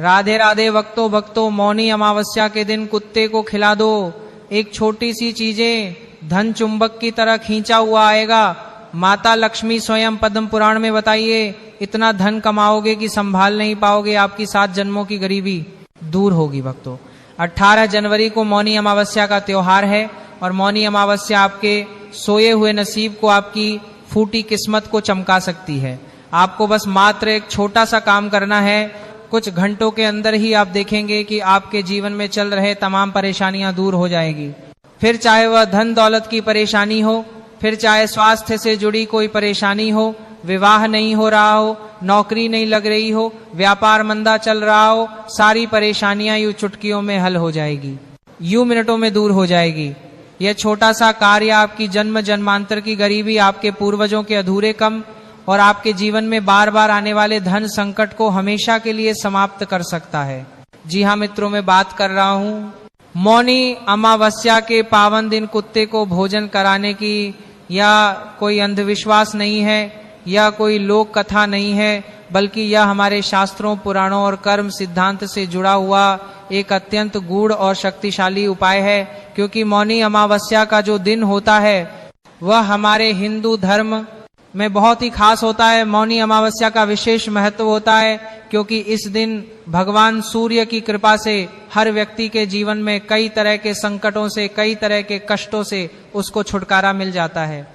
राधे राधे भक्तों भक्तों, मौनी अमावस्या के दिन कुत्ते को खिला दो। एक छोटी सी चीजें धन चुंबक की तरह खींचा हुआ आएगा। माता लक्ष्मी स्वयं पद्म पुराण में बताइए, इतना धन कमाओगे कि संभाल नहीं पाओगे, आपकी 7 जन्मों की गरीबी दूर होगी। भक्तों 18 जनवरी को मौनी अमावस्या का त्योहार है और मौनी अमावस्या आपके सोए हुए नसीब को, आपकी फूटी किस्मत को चमका सकती है। आपको बस मात्र एक छोटा सा काम करना है, कुछ घंटों के अंदर ही आप देखेंगे कि आपके जीवन में चल रहे तमाम परेशानियां दूर हो जाएगी। फिर चाहे वह धन दौलत की परेशानी हो, फिर चाहे स्वास्थ्य से जुड़ी कोई परेशानी हो, विवाह नहीं हो रहा हो, नौकरी नहीं लग रही हो, व्यापार मंदा चल रहा हो, सारी परेशानियां यूं चुटकियों में हल हो जाएगी, यूं मिनटों में दूर हो जाएगी। यह छोटा सा कार्य आपकी जन्म जन्मांतर की गरीबी, आपके पूर्वजों के अधूरे काम और आपके जीवन में बार बार आने वाले धन संकट को हमेशा के लिए समाप्त कर सकता है। जी हाँ मित्रों, मैं बात कर रहा हूँ मौनी अमावस्या के पावन दिन कुत्ते को भोजन कराने की। या कोई अंधविश्वास नहीं है, या कोई लोक कथा नहीं है, बल्कि यह हमारे शास्त्रों, पुराणों और कर्म सिद्धांत से जुड़ा हुआ एक अत्यंत गूढ़ और शक्तिशाली उपाय है। क्योंकि मौनी अमावस्या का जो दिन होता है वह हमारे हिंदू धर्म में बहुत ही खास होता है। मौनी अमावस्या का विशेष महत्व होता है क्योंकि इस दिन भगवान सूर्य की कृपा से हर व्यक्ति के जीवन में कई तरह के संकटों से, कई तरह के कष्टों से उसको छुटकारा मिल जाता है।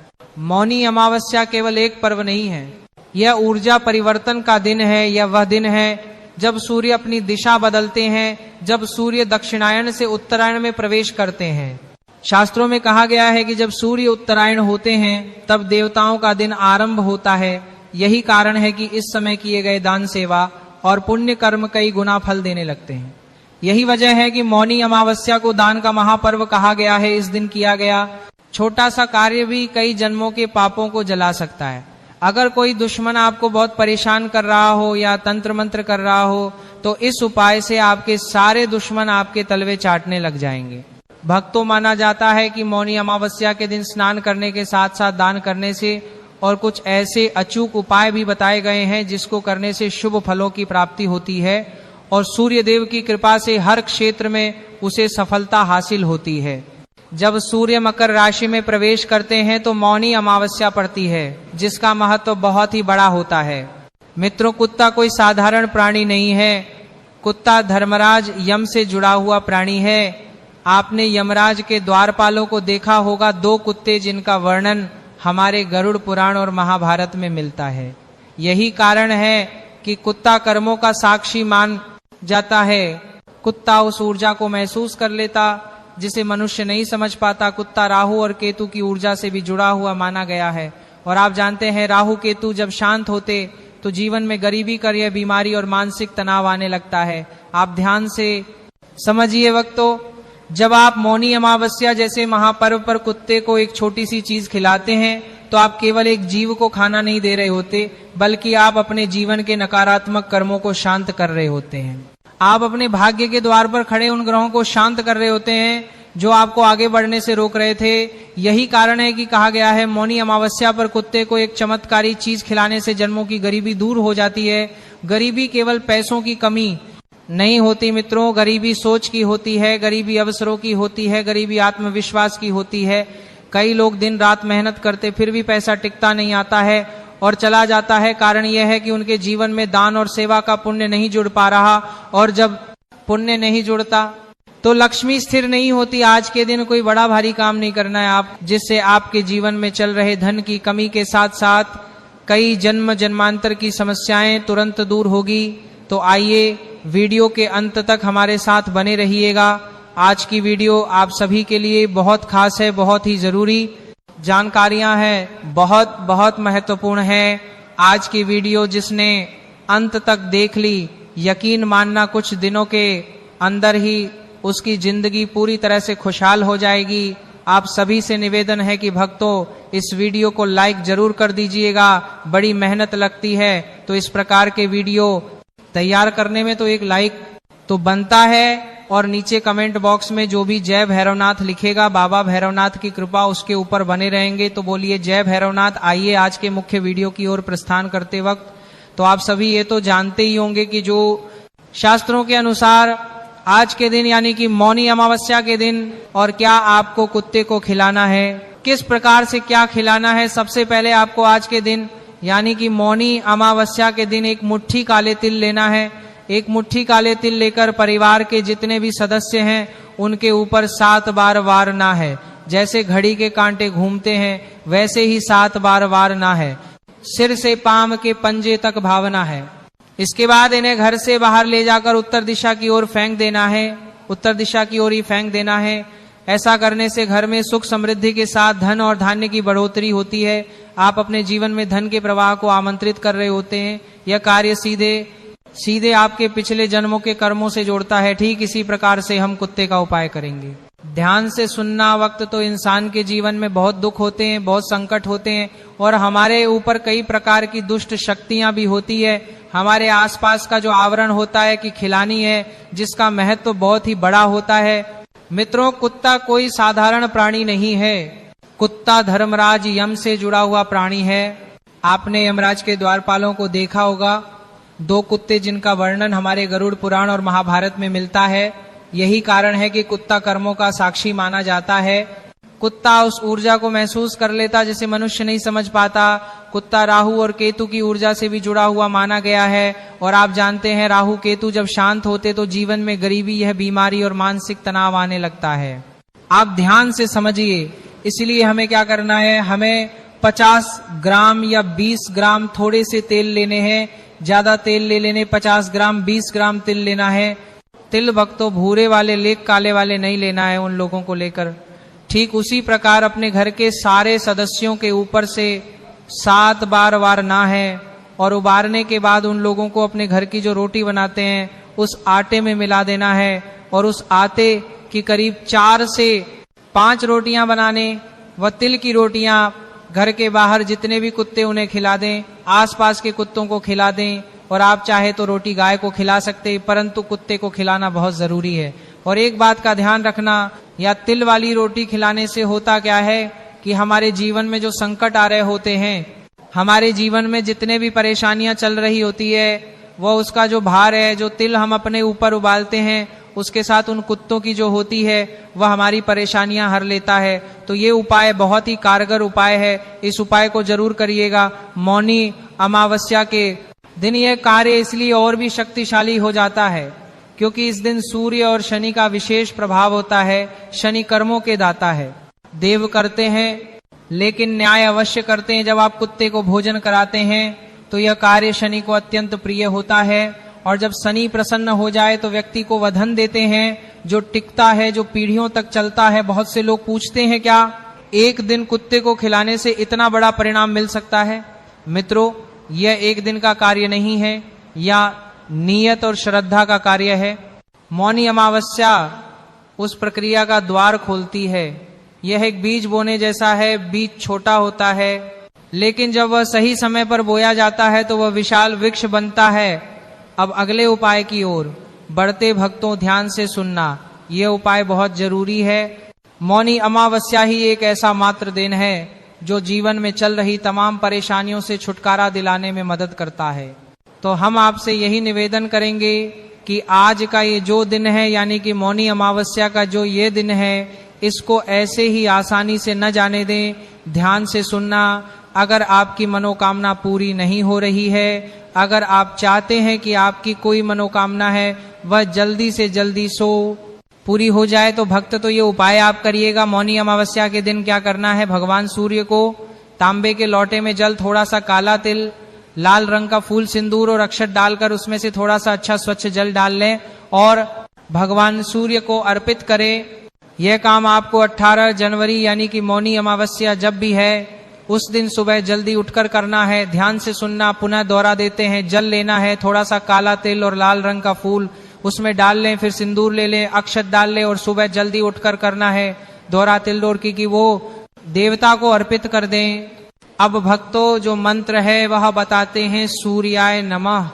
मौनी अमावस्या केवल एक पर्व नहीं है, यह ऊर्जा परिवर्तन का दिन है। यह वह दिन है जब सूर्य अपनी दिशा बदलते हैं, जब सूर्य दक्षिणायन से उत्तरायण में प्रवेश करते हैं। शास्त्रों में कहा गया है कि जब सूर्य उत्तरायण होते हैं तब देवताओं का दिन आरंभ होता है। यही कारण है कि इस समय किए गए दान, सेवा और पुण्य कर्म कई गुना फल देने लगते हैं। यही वजह है कि मौनी अमावस्या को दान का महापर्व कहा गया है। इस दिन किया गया छोटा सा कार्य भी कई जन्मों के पापों को जला सकता है। अगर कोई दुश्मन आपको बहुत परेशान कर रहा हो या तंत्र मंत्र कर रहा हो तो इस उपाय से आपके सारे दुश्मन आपके तलवे चाटने लग जाएंगे। भक्तों, माना जाता है कि मौनी अमावस्या के दिन स्नान करने के साथ साथ दान करने से और कुछ ऐसे अचूक उपाय भी बताए गए हैं जिसको करने से शुभ फलों की प्राप्ति होती है और सूर्य देव की कृपा से हर क्षेत्र में उसे सफलता हासिल होती है। जब सूर्य मकर राशि में प्रवेश करते हैं तो मौनी अमावस्या पड़ती है, जिसका महत्व बहुत ही बड़ा होता है। मित्रों, कुत्ता कोई साधारण प्राणी नहीं है। कुत्ता धर्मराज यम से जुड़ा हुआ प्राणी है। आपने यमराज के द्वारपालों को देखा होगा, 2 कुत्ते जिनका वर्णन हमारे गरुड़ पुराण और महाभारत में मिलता है। यही कारण है कि कुत्ता कर्मों का साक्षी मान जाता है। कुत्ता उस ऊर्जा को महसूस कर लेता जिसे मनुष्य नहीं समझ पाता। कुत्ता राहु और केतु की ऊर्जा से भी जुड़ा हुआ माना गया है। और आप जानते हैं, राहु केतु जब शांत होते तो जीवन में गरीबी, कार्य, बीमारी और मानसिक तनाव आने लगता है। आप ध्यान से समझिए वक्तों, जब आप मौनी अमावस्या जैसे महापर्व पर कुत्ते को एक छोटी सी चीज खिलाते हैं तो आप केवल एक जीव को खाना नहीं दे रहे होते, बल्कि आप अपने जीवन के नकारात्मक कर्मों को शांत कर रहे होते हैं। आप अपने भाग्य के द्वार पर खड़े उन ग्रहों को शांत कर रहे होते हैं जो आपको आगे बढ़ने से रोक रहे थे। यही कारण है कि कहा गया है मौनी अमावस्या पर कुत्ते को एक चमत्कारी चीज खिलाने से जन्मों की गरीबी दूर हो जाती है। गरीबी केवल पैसों की कमी नहीं होती मित्रों, गरीबी सोच की होती है, गरीबी अवसरों की होती है, गरीबी आत्मविश्वास की होती है। कई लोग दिन रात मेहनत करते फिर भी पैसा टिकता नहीं आता है और चला जाता है। कारण यह है कि उनके जीवन में दान और सेवा का पुण्य नहीं जुड़ पा रहा, और जब पुण्य नहीं जुड़ता तो लक्ष्मी स्थिर नहीं होती। आज के दिन कोई बड़ा भारी काम नहीं करना है आप, जिससे आपके जीवन में चल रहे धन की कमी के साथ साथ कई जन्म जन्मांतर की समस्याएं तुरंत दूर होगी। तो आइए वीडियो के अंत तक हमारे साथ बने रहिएगा। आज की वीडियो आप सभी के लिए बहुत खास है, बहुत ही जरूरी जानकारियां हैं, बहुत बहुत महत्वपूर्ण है। आज की वीडियो जिसने अंत तक देख ली, यकीन मानना कुछ दिनों के अंदर ही उसकी जिंदगी पूरी तरह से खुशहाल हो जाएगी। आप सभी से निवेदन है कि भक्तों, इस वीडियो को लाइक जरूर कर दीजिएगा। बड़ी मेहनत लगती है तो इस प्रकार के वीडियो तैयार करने में तो एक लाइक तो बनता है, और नीचे कमेंट बॉक्स में जो भी जय भैरवनाथ लिखेगा, बाबा भैरवनाथ की कृपा उसके ऊपर बने रहेंगे। तो बोलिए जय भैरवनाथ। आइए आज के मुख्य वीडियो की ओर प्रस्थान करते वक्त तो आप सभी ये तो जानते ही होंगे कि जो शास्त्रों के अनुसार आज के दिन यानी कि मौनी अमावस्या के दिन और क्या आपको कुत्ते को खिलाना है, किस प्रकार से क्या खिलाना है। सबसे पहले आपको आज के दिन यानी कि मौनी अमावस्या के दिन एक मुट्ठी काले तिल लेना है। एक मुट्ठी काले तिल लेकर परिवार के जितने भी सदस्य हैं उनके ऊपर 7 बार वारना है। जैसे घड़ी के कांटे घूमते हैं वैसे ही 7 बार वारना है। सिर से पांव के पंजे तक भावना है। इसके बाद इन्हें घर से बाहर ले जाकर उत्तर दिशा की ओर फेंक देना है। उत्तर दिशा की ओर ही फेंक देना है। ऐसा करने से घर में सुख समृद्धि के साथ धन और धान्य की बढ़ोतरी होती है। आप अपने जीवन में धन के प्रवाह को आमंत्रित कर रहे होते हैं। यह कार्य सीधे आपके पिछले जन्मों के कर्मों से जोड़ता है। ठीक इसी प्रकार से हम कुत्ते का उपाय करेंगे। ध्यान से सुनना। वक्त तो इंसान के जीवन में बहुत दुख होते हैं, बहुत संकट होते हैं और हमारे ऊपर कई प्रकार की दुष्ट शक्तियां भी होती है। हमारे आसपास का जो आवरण होता है कि खिलानी है, जिसका महत्व बहुत ही बड़ा होता है। मित्रों, कुत्ता कोई साधारण प्राणी नहीं है। कुत्ता धर्मराज यम से जुड़ा हुआ प्राणी है। आपने यमराज के द्वारपालों को देखा होगा। 2 कुत्ते जिनका वर्णन हमारे गरुड़ पुराण और महाभारत में मिलता है। यही कारण है कि कुत्ता कर्मों का साक्षी माना जाता है। कुत्ता उस ऊर्जा को महसूस कर लेता जिसे मनुष्य नहीं समझ पाता। कुत्ता राहु और केतु की ऊर्जा से भी जुड़ा हुआ माना गया है। और आप जानते हैं राहु केतु जब शांत होते तो जीवन में गरीबी, यह बीमारी और मानसिक तनाव आने लगता है। आप ध्यान से समझिए। इसलिए हमें क्या करना है, हमें 50 ग्राम या 20 ग्राम थोड़े से तेल लेने हैं। ज्यादा तेल ले लेने, 50 ग्राम 20 ग्राम तिल लेना है। तिल भक्तों भूरे वाले, लेक काले वाले नहीं लेना है उन लोगों को लेकर। ठीक उसी प्रकार अपने घर के सारे सदस्यों के ऊपर से 7 बार वारना है और उबारने के बाद उन लोगों को अपने घर की जो रोटी बनाते हैं उस आटे में मिला देना है और उस आटे की करीब 4 से 5 रोटियां बनाने व तिल की रोटियां घर के बाहर जितने भी कुत्ते उन्हें खिला दें, आसपास के कुत्तों को खिला दें। और आप चाहे तो रोटी गाय को खिला सकते हैं, परंतु कुत्ते को खिलाना बहुत जरूरी है। और एक बात का ध्यान रखना, या तिल वाली रोटी खिलाने से होता क्या है कि हमारे जीवन में जो संकट आ रहे होते हैं, हमारे जीवन में जितने भी परेशानियां चल रही होती है, वह उसका जो भार है, जो तिल हम अपने ऊपर उबालते हैं, उसके साथ उन कुत्तों की जो होती है वह हमारी परेशानियां हर लेता है। तो ये उपाय बहुत ही कारगर उपाय है। इस उपाय को जरूर करिएगा। मौनी अमावस्या के दिन यह कार्य इसलिए और भी शक्तिशाली हो जाता है क्योंकि इस दिन सूर्य और शनि का विशेष प्रभाव होता है। शनि कर्मों के दाता है। देव करते हैं लेकिन न्याय अवश्य करते हैं। जब आप कुत्ते को भोजन कराते हैं तो यह कार्य शनि को अत्यंत प्रिय होता है। और जब शनि प्रसन्न हो जाए तो व्यक्ति को वह धन देते हैं जो टिकता है, जो पीढ़ियों तक चलता है। बहुत से लोग पूछते हैं क्या एक दिन कुत्ते को खिलाने से इतना बड़ा परिणाम मिल सकता है? मित्रों, यह एक दिन का कार्य नहीं है, या नियत और श्रद्धा का कार्य है। मौनी अमावस्या उस प्रक्रिया का द्वार खोलती है। यह एक बीज बोने जैसा है। बीज छोटा होता है लेकिन जब वह सही समय पर बोया जाता है तो वह विशाल वृक्ष बनता है। अब अगले उपाय की ओर बढ़ते भक्तों, ध्यान से सुनना। यह उपाय बहुत जरूरी है। मौनी अमावस्या ही एक ऐसा मात्र दिन है जो जीवन में चल रही तमाम परेशानियों से छुटकारा दिलाने में मदद करता है। तो हम आपसे यही निवेदन करेंगे कि आज का ये जो दिन है, यानी कि मौनी अमावस्या का जो ये दिन है, इसको ऐसे ही आसानी से न जाने दें। ध्यान से सुनना। अगर आपकी मनोकामना पूरी नहीं हो रही है, अगर आप चाहते हैं कि आपकी कोई मनोकामना है वह जल्दी से जल्दी पूरी हो जाए, तो भक्त तो ये उपाय आप करिएगा। मौनी अमावस्या के दिन क्या करना है, भगवान सूर्य को तांबे के लोटे में जल, थोड़ा सा काला तिल, लाल रंग का फूल सिंदूर और अक्षत डालकर उसमें से थोड़ा सा अच्छा स्वच्छ जल डाल लें और भगवान सूर्य को अर्पित करें। यह काम आपको 18 जनवरी यानी कि मौनी अमावस्या जब भी है उस दिन सुबह जल्दी उठकर करना है। ध्यान से सुनना। पुनः दोहरा देते हैं। जल लेना है, थोड़ा सा काला तिल और लाल रंग का फूल उसमें डाल लें, फिर सिंदूर ले लें, अक्षत डाल लें और सुबह जल्दी उठकर करना है। दोहरा तिल डोरकी की वो देवता को अर्पित कर दें। अब भक्तों जो मंत्र है वह बताते हैं सूर्याय नमः,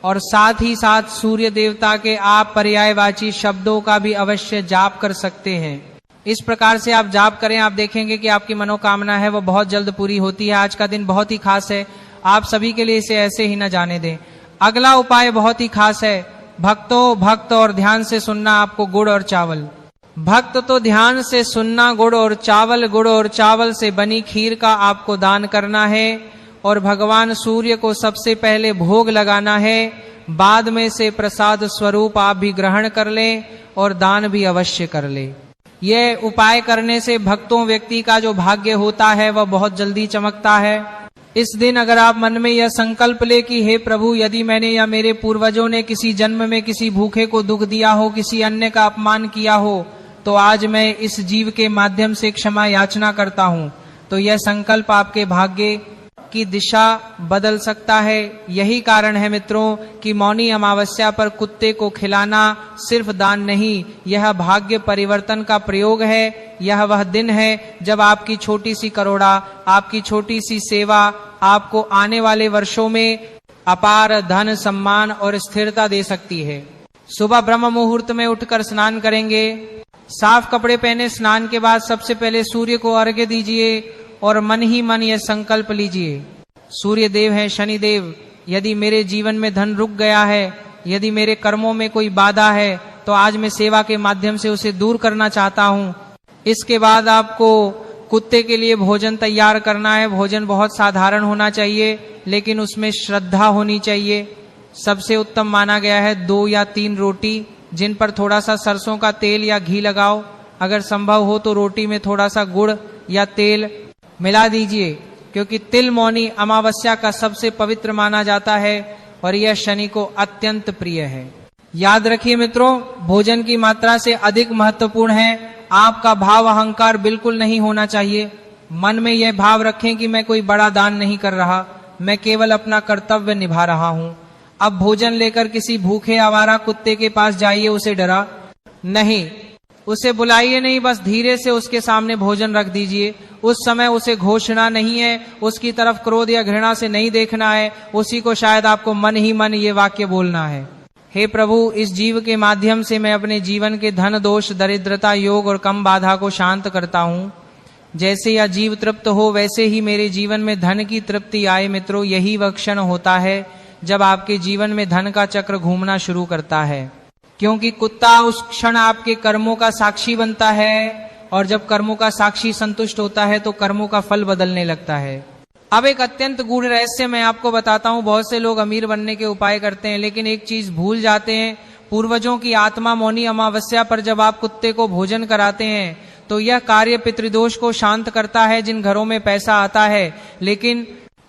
और साथ ही साथ सूर्य देवता के आप पर्यायवाची शब्दों का भी अवश्य जाप कर सकते हैं। इस प्रकार से आप जाप करें, आप देखेंगे कि आपकी मनोकामना है वो बहुत जल्द पूरी होती है। आज का दिन बहुत ही खास है, आप सभी के लिए इसे ऐसे ही न जाने दें। अगला उपाय बहुत ही खास है। भक्तों, भक्त और ध्यान से सुनना आपको गुड़ और चावल। भक्त तो ध्यान से सुनना गुड़ और चावल, गुड़ और चावल से बनी खीर का आपको दान करना है और भगवान सूर्य को सबसे पहले भोग लगाना है, बाद में से प्रसाद स्वरूप आप भी ग्रहण कर लें और दान भी अवश्य कर ले। यह उपाय करने से भक्तों व्यक्ति का जो भाग्य होता है वह बहुत जल्दी चमकता है। इस दिन अगर आप मन में यह संकल्प ले कि हे प्रभु, यदि मैंने या मेरे पूर्वजों ने किसी जन्म में किसी भूखे को दुख दिया हो, किसी अन्य का अपमान किया हो, तो आज मैं इस जीव के माध्यम से क्षमा याचना करता हूं, तो यह संकल्प आपके भाग्य की दिशा बदल सकता है। यही कारण है मित्रों कि मौनी अमावस्या पर कुत्ते को खिलाना सिर्फ दान नहीं, यह भाग्य परिवर्तन का प्रयोग है। यह वह दिन है जब आपकी छोटी सी करोड़ा, आपकी छोटी सी सेवा आपको आने वाले वर्षों में अपार धन, सम्मान और स्थिरता दे सकती है। सुबह ब्रह्म मुहूर्त में उठकर स्नान करेंगे, साफ कपड़े पहने, स्नान के बाद सबसे पहले सूर्य को अर्घ्य दीजिए और मन ही मन यह संकल्प लीजिए, सूर्य देव है, शनि देव, यदि मेरे जीवन में धन रुक गया है, यदि मेरे कर्मों में कोई बाधा है, तो आज मैं सेवा के माध्यम से उसे दूर करना चाहता हूं। इसके बाद आपको कुत्ते के लिए भोजन तैयार करना है। भोजन बहुत साधारण होना चाहिए, लेकिन उसमें श्रद्धा होनी चाहिए। सबसे उत्तम माना गया है 2 या 3 रोटी, जिन पर थोड़ा सा सरसों का तेल या घी लगाओ। अगर संभव हो तो रोटी में थोड़ा सा गुड़ या तेल मिला दीजिए, क्योंकि तिल मौनी अमावस्या का सबसे पवित्र माना जाता है और यह शनि को अत्यंत प्रिय है। याद रखिए मित्रों, भोजन की मात्रा से अधिक महत्वपूर्ण है आपका भाव अहंकार बिल्कुल नहीं होना चाहिए। मन में यह भाव रखें कि मैं कोई बड़ा दान नहीं कर रहा, मैं केवल अपना कर्तव्य निभा रहा हूं। अब भोजन लेकर किसी भूखे आवारा कुत्ते के पास जाइए, उसे डरा नहीं, उसे बुलाइए नहीं, बस धीरे से उसके सामने भोजन रख दीजिए। उस समय उसे घोषणा नहीं है, उसकी तरफ क्रोध या घृणा से नहीं देखना है, उसी को शायद आपको मन ही मन ये वाक्य बोलना है, हे प्रभु, इस जीव के माध्यम से मैं अपने जीवन के धन दोष, दरिद्रता, योग और कम बाधा को शांत करता हूं। जैसे यह जीव तृप्त हो वैसे ही मेरे जीवन में धन की तृप्ति आए। मित्रों, यही वह क्षण होता है जब आपके जीवन में धन का चक्र घूमना शुरू करता है, क्योंकि कुत्ता उस क्षण आपके कर्मों का साक्षी बनता है और जब कर्मों का साक्षी संतुष्ट होता है तो कर्मों का फल बदलने लगता है। अब एक अत्यंत गूढ़ रहस्य मैं आपको बताता हूं। बहुत से लोग अमीर बनने के उपाय करते हैं, लेकिन एक चीज भूल जाते हैं। पूर्वजों की आत्मा मौनी अमावस्या पर जब आप कुत्ते को भोजन कराते हैं तो यह कार्य पितृदोष को शांत करता है। जिन घरों में पैसा आता है लेकिन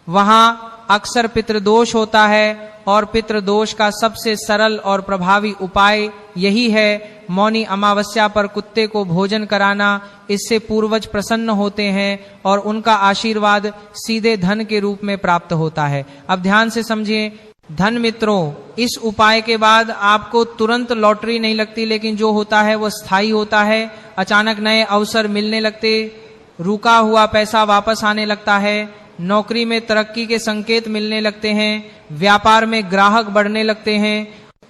वहां अक्सर पितृदोष होता है, और पितृदोष का सबसे सरल और प्रभावी उपाय यही है मौनी अमावस्या पर कुत्ते को भोजन कराना। इससे पूर्वज प्रसन्न होते हैं और उनका आशीर्वाद सीधे धन के रूप में प्राप्त होता है। अब ध्यान से समझिए धन मित्रों, इस उपाय के बाद आपको तुरंत लॉटरी नहीं लगती, लेकिन जो होता है वो स्थायी होता है। अचानक नए अवसर मिलने लगते, रुका हुआ पैसा वापस आने लगता है, नौकरी में तरक्की के संकेत मिलने लगते हैं, व्यापार में ग्राहक बढ़ने लगते हैं,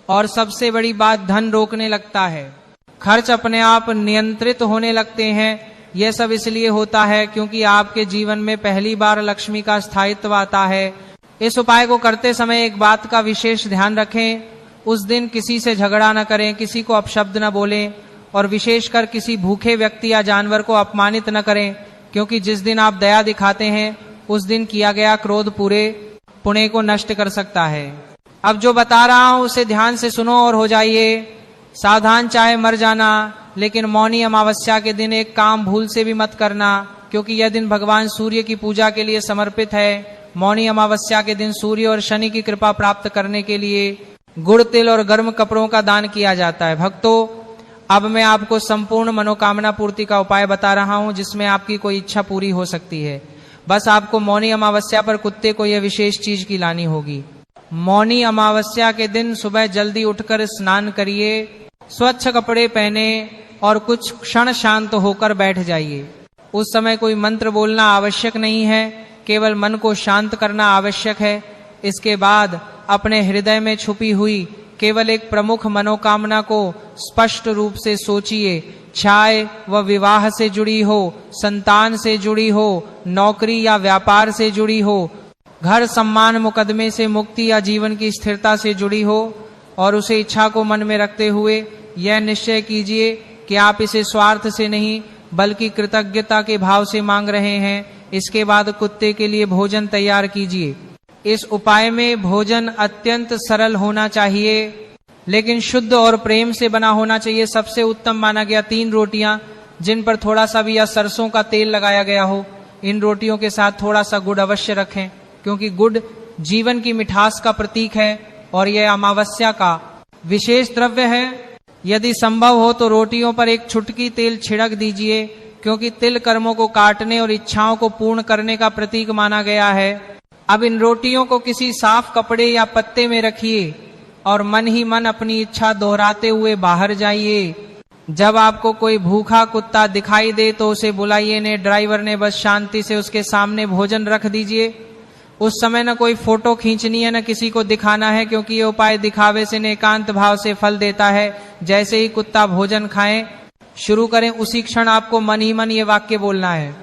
और सबसे बड़ी बात धन रोकने लगता है, खर्च अपने आप नियंत्रित होने लगते हैं। यह सब इसलिए होता है क्योंकि आपके जीवन में पहली बार लक्ष्मी का स्थायित्व आता है। इस उपाय को करते समय एक बात का विशेष ध्यान रखें, उस दिन किसी से झगड़ा न करें, किसी को अपशब्द न बोलें, और विशेषकर किसी भूखे व्यक्ति या जानवर को अपमानित न करें, क्योंकि जिस दिन आप दया दिखाते हैं उस दिन किया गया क्रोध पूरे पुण्य को नष्ट कर सकता है। अब जो बता रहा हूं उसे ध्यान से सुनो और हो जाइए सावधान, चाहे मर जाना, लेकिन मौनी अमावस्या के दिन एक काम भूल से भी मत करना, क्योंकि यह दिन भगवान सूर्य की पूजा के लिए समर्पित है। मौनी अमावस्या के दिन सूर्य और शनि की कृपा प्राप्त करने के लिए गुड़, तिल और गर्म कपड़ों का दान किया जाता है। भक्तों, अब मैं आपको संपूर्ण मनोकामना पूर्ति का उपाय बता रहा हूं, जिसमें आपकी कोई इच्छा पूरी हो सकती है। बस आपको मौनी अमावस्या पर कुत्ते को यह विशेष चीज की लानी होगी। मौनी अमावस्या के दिन सुबह जल्दी उठकर स्नान करिए, स्वच्छ कपड़े पहने और कुछ क्षण शांत होकर बैठ जाइए। उस समय कोई मंत्र बोलना आवश्यक नहीं है, केवल मन को शांत करना आवश्यक है। इसके बाद अपने हृदय में छुपी हुई केवल एक प्रमुख मनोकामना को स्पष्ट रूप से सोचिए, चाहे वह विवाह से जुड़ी हो, संतान से जुड़ी हो, नौकरी या व्यापार से जुड़ी हो, घर सम्मान मुकदमे से मुक्ति या जीवन की स्थिरता से जुड़ी हो। और उसे इच्छा को मन में रखते हुए यह निश्चय कीजिए कि आप इसे स्वार्थ से नहीं बल्कि कृतज्ञता के भाव से मांग रहे हैं। इसके बाद कुत्ते के लिए भोजन तैयार कीजिए। इस उपाय में भोजन अत्यंत सरल होना चाहिए, लेकिन शुद्ध और प्रेम से बना होना चाहिए। सबसे उत्तम माना गया 3 रोटियां जिन पर थोड़ा सा भी या सरसों का तेल लगाया गया हो। इन रोटियों के साथ थोड़ा सा गुड़ अवश्य रखें, क्योंकि गुड़ जीवन की मिठास का प्रतीक है और यह अमावस्या का विशेष द्रव्य है। यदि संभव हो तो रोटियों पर एक चुटकी तेल छिड़क दीजिए, क्योंकि तिल कर्मों को काटने और इच्छाओं को पूर्ण करने का प्रतीक माना गया है। अब इन रोटियों को किसी साफ कपड़े या पत्ते में रखिए और मन ही मन अपनी इच्छा दोहराते हुए बाहर जाइए। जब आपको कोई भूखा कुत्ता दिखाई दे तो उसे बुलाइए ने, ड्राइवर ने, बस शांति से उसके सामने भोजन रख दीजिए। उस समय न कोई फोटो खींचनी है न किसी को दिखाना है, क्योंकि ये उपाय दिखावे से न एकांत भाव से फल देता है। जैसे ही कुत्ता भोजन खाएं शुरू करें, उसी क्षण आपको मन ही मन ये वाक्य बोलना है,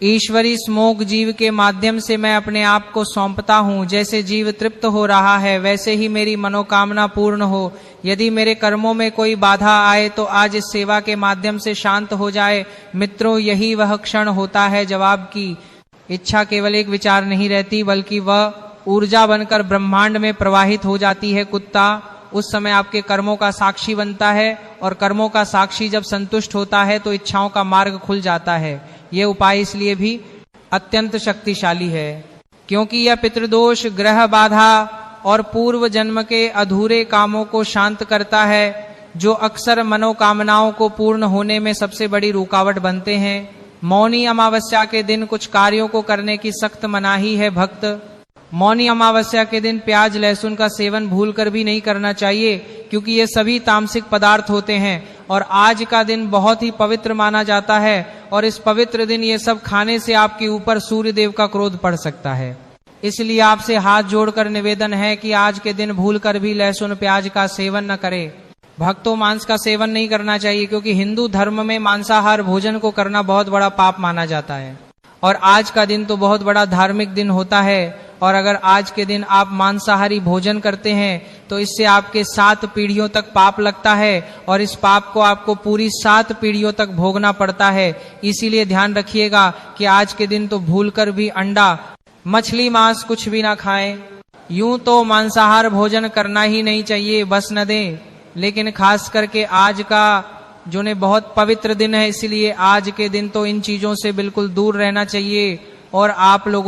ईश्वरी स्मोक जीव के माध्यम से मैं अपने आप को सौंपता हूँ। जैसे जीव तृप्त हो रहा है वैसे ही मेरी मनोकामना पूर्ण हो। यदि मेरे कर्मों में कोई बाधा आए तो आज इस सेवा के माध्यम से शांत हो जाए। मित्रों, यही वह क्षण होता है जब आपकी इच्छा केवल एक विचार नहीं रहती, बल्कि वह ऊर्जा बनकर ब्रह्मांड में प्रवाहित हो जाती है। कुत्ता उस समय आपके कर्मों का साक्षी बनता है, और कर्मों का साक्षी जब संतुष्ट होता है तो इच्छाओं का मार्ग खुल जाता है। यह उपाय इसलिए भी अत्यंत शक्तिशाली है, क्योंकि यह पितृदोष, ग्रह बाधा और पूर्व जन्म के अधूरे कामों को शांत करता है, जो अक्सर मनोकामनाओं को पूर्ण होने में सबसे बड़ी रुकावट बनते हैं। मौनी अमावस्या के दिन कुछ कार्यों को करने की सख्त मनाही है। भक्त, मौनी अमावस्या के दिन प्याज लहसुन का सेवन भूलकर भी नहीं करना चाहिए, क्योंकि ये सभी तामसिक पदार्थ होते हैं। और आज का दिन बहुत ही पवित्र माना जाता है, और इस पवित्र दिन ये सब खाने से आपके ऊपर सूर्य देव का क्रोध पड़ सकता है। इसलिए आपसे हाथ जोड़कर निवेदन है कि आज के दिन भूलकर भी लहसुन प्याज का सेवन न करें। भक्तों, मांस का सेवन नहीं करना चाहिए, क्योंकि हिंदू धर्म में मांसाहार भोजन को करना बहुत बड़ा पाप माना जाता है। और आज का दिन तो बहुत बड़ा धार्मिक दिन होता है, और अगर आज के दिन आप मांसाहारी भोजन करते हैं तो इससे आपके 7 पीढ़ियों तक पाप लगता है, और इस पाप को आपको पूरी 7 पीढ़ियों तक भोगना पड़ता है। इसीलिए ध्यान रखिएगा कि आज के दिन तो भूलकर भी अंडा, मछली, मांस कुछ भी ना खाएं। यूं तो मांसाहार भोजन करना ही नहीं चाहिए, बस न दें, लेकिन खास करके आज का जो ने बहुत पवित्र दिन है, इसलिए आज के दिन तो इन चीजों से बिल्कुल दूर रहना चाहिए। और आप लोग